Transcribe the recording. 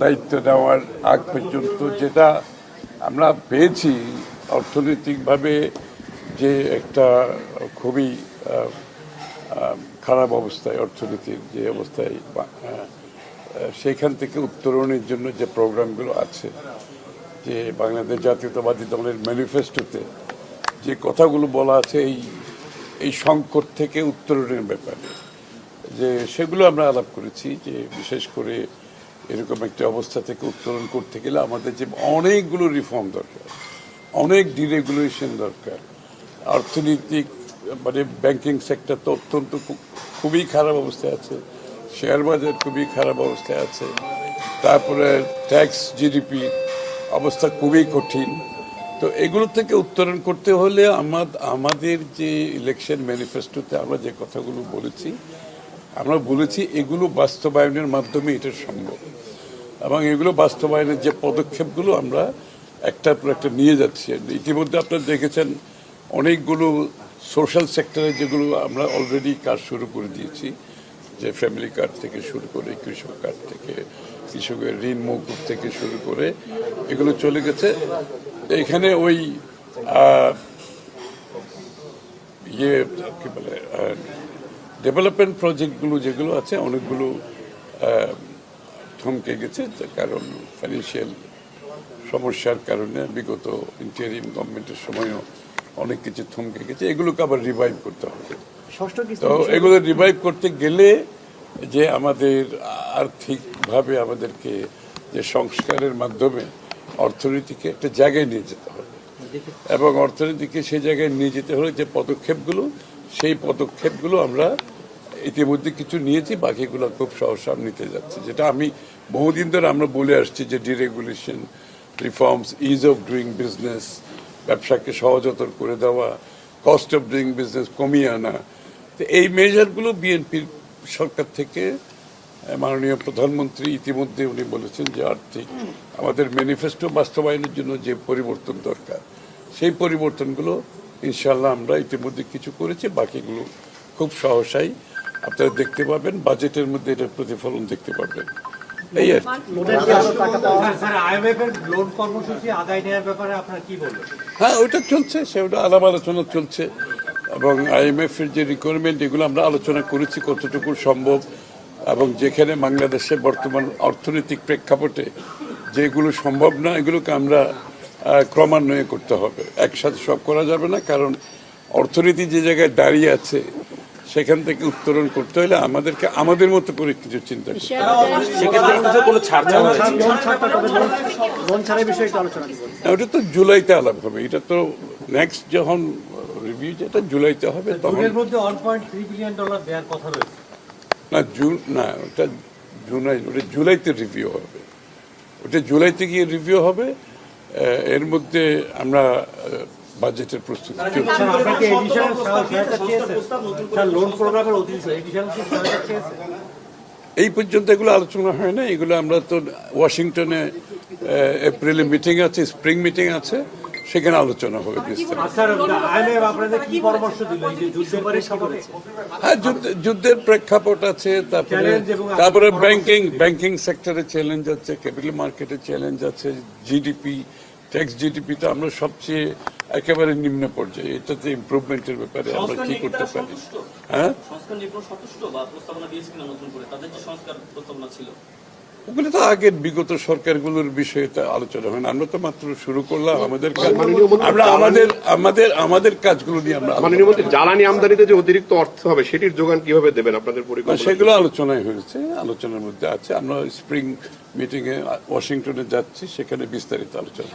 দায়িত্ব নেওয়ার আগ পর্যন্ত যেটা আমরা পেয়েছি অর্থনৈতিকভাবে যে একটা খুবই খারাপ অবস্থায় অর্থনীতির যে অবস্থায় সেইখান থেকে উত্তরণের জন্য যে প্রোগ্রামগুলো আছে যে বাংলাদেশ জাতীয়তাবাদী দলের ম্যানিফেস্টোতে যে কথাগুলো বলা আছে এই সংকট থেকে উত্তরণের ব্যাপারে যে সেগুলো আমরা আলাপ করেছি যে বিশেষ করে এরকম একটা অবস্থা থেকে উত্তরণ করতে গেলে আমাদের যে অনেকগুলো রিফর্ম দরকার, অনেক ডিরেগুলেশন দরকার। অর্থনৈতিক মানে ব্যাংকিং সেক্টর তো অত্যন্ত খুবই খারাপ অবস্থায় আছে, শেয়ার বাজার খুবই খারাপ অবস্থায় আছে, তারপরে ট্যাক্স জিডিপি অবস্থা খুবই কঠিন। তো এগুলো থেকে উত্তরণ করতে হলে আমাদের যে ইলেকশন ম্যানিফেস্টোতে আমরা যে কথাগুলো বলেছি আমরা বলেছি এগুলো বাস্তবায়নের মাধ্যমে এটা সম্ভব, এবং এগুলো বাস্তবায়নের যে পদক্ষেপগুলো আমরা একটার পর একটা নিয়ে যাচ্ছি। ইতিমধ্যে আপনারা দেখেছেন অনেকগুলো সোশ্যাল সেক্টরে যেগুলো আমরা অলরেডি কাজ শুরু করে দিয়েছি, যে ফ্যামিলি কার্ড থেকে শুরু করে কৃষক কার্ড থেকে কৃষকের ঋণ মৌকুফ থেকে শুরু করে এগুলো চলে গেছে। এখানে ওই কি বলে ডেভেলপমেন্ট প্রজেক্টগুলো যেগুলো আছে অনেকগুলো থমকে গেছে, কারণ ফাইন্যান্সিয়াল সমস্যার কারণে বিগত ইন্টারিম গভর্নমেন্টের সময়ও অনেক কিছু থমকে গেছে। এগুলোকে আবার রিভাইভ করতে হবে। তো এগুলো রিভাইভ করতে গেলে যে আমাদের আর্থিকভাবে আমাদেরকে যে সংস্কারের মাধ্যমে অর্থনীতিকে একটা জায়গায় নিয়ে যেতে হবে, এবং অর্থনীতিকে সেই জায়গায় নিয়ে যেতে হলে যে পদক্ষেপগুলো সেই পদক্ষেপগুলো আমরা ইতিমধ্যে কিছু নিয়েছি, বাকিগুলো খুব সহসা নিতে যাচ্ছি। যেটা আমি বহুদিন ধরে আমরা বলে আসছি যে deregulation, reforms, is of doing business, ব্যবসাকে সহজতর করে দেওয়া, কস্ট অফ ডুইং বিজনেস কমিয়ে আনা। তো এই মেজারগুলো বিএনপির সরকার থেকে মাননীয় প্রধানমন্ত্রী ইতিমধ্যে উনি বলেছেন যে আর্থিক আমাদের ম্যানিফেস্টো বাস্তবায়নের জন্য যে পরিবর্তন দরকার সেই পরিবর্তনগুলো ইনশাল্লাহ আমরা ইতিমধ্যে কিছু করেছি, বাকিগুলো খুব সহসাই আপনারা দেখতে পাবেন, বাজেটের মধ্যে এটার প্রতিফলন দেখতে পাবেন। এই আর হ্যাঁ ওইটা চলছে, সেটা আলাপ আলোচনা চলছে, এবং IMF এর যে রিকোয়ারমেন্ট এগুলো আমরা আলোচনা করেছি কতটুকু সম্ভব, এবং যেখানে বাংলাদেশে বর্তমান অর্থনৈতিক প্রেক্ষাপটে যেগুলো সম্ভব না এগুলোকে আমরা ক্রমান্বয়ে করতে হবে। একসাথে সব করা যাবে না, কারণ অর্থনীতি যে জায়গায় দাঁড়িয়ে আছে সেখান থেকে উত্তরণ করতে হলে আমাদেরকে আমাদের মতো করে কিছু চিন্তা করতে হবে। ওটা তো জুলাইতে আলাপ হবে, এটা তো নেক্সট যখন রিভিউ যেটা জুলাইতে হবে তখন। না জুন না, ওটা জুলাইতে রিভিউ হবে, ওটা জুলাইতে গিয়ে রিভিউ হবে। এর মধ্যে আমরা বাজেটের প্রস্তুতি এই পর্যন্ত এগুলো আলোচনা হয় না। এগুলো আমরা তো ওয়াশিংটনে এপ্রিলে মিটিং আছে, স্প্রিং মিটিং আছে, সেখানে আলোচনা হবে হ্যাঁ যুদ্ধের প্রেক্ষাপট আছে, তারপরে ব্যাংকিং সেক্টরে চ্যালেঞ্জ আছে, ক্যাপিটাল মার্কেটের চ্যালেঞ্জ আছে, জিডিপি, ট্যাক্স জিডিপি তো আমরা সবচেয়ে একেবারে নিম্ন পর্যায়ে, এটাতে ইমপ্রুভমেন্টের ব্যাপারে আমরা কি করতে পারি। হ্যাঁ ওগুলো তো আগের বিগত সরকারগুলোর বিষয়ে আলোচনা হয় না, আমরা তো মাত্র শুরু করলাম আমাদের কাজ। আমরা আমাদের কাজগুলো নিয়ে আমরা জ্বালানি আমদানিতে যে অতিরিক্ত অর্থ হবে সেটির যোগান কিভাবে দেবেন আপনাদের পরিকল্পনা? সেগুলো আলোচনায় হয়েছে, আলোচনার মধ্যে আছে। আমরা স্প্রিং মিটিং এ ওয়াশিংটনে যাচ্ছি, সেখানে বিস্তারিত আলোচনা।